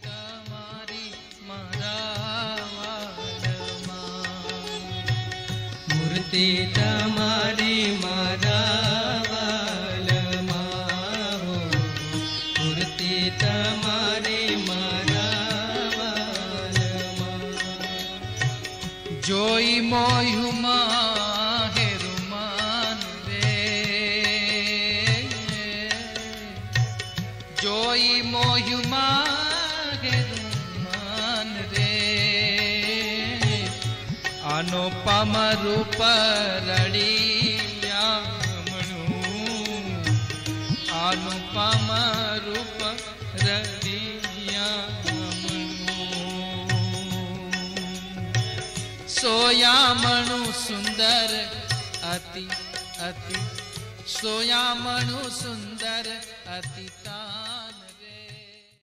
તમારી મારા મૂર્તિ તમારી મારા વાલમાં, મૂર્તિ તમારી મારા વાલમાં. જોઈ મોયુમાં હેરુમાન રે, જોઈ મોયુમાં હેરુમાન રે. આનો પામરૂપ રડિયામણું, આનું પામરૂપ રડિયામણું. સોયામણું સુંદર અતિ અતિ, સોયામણું સુંદર અતિ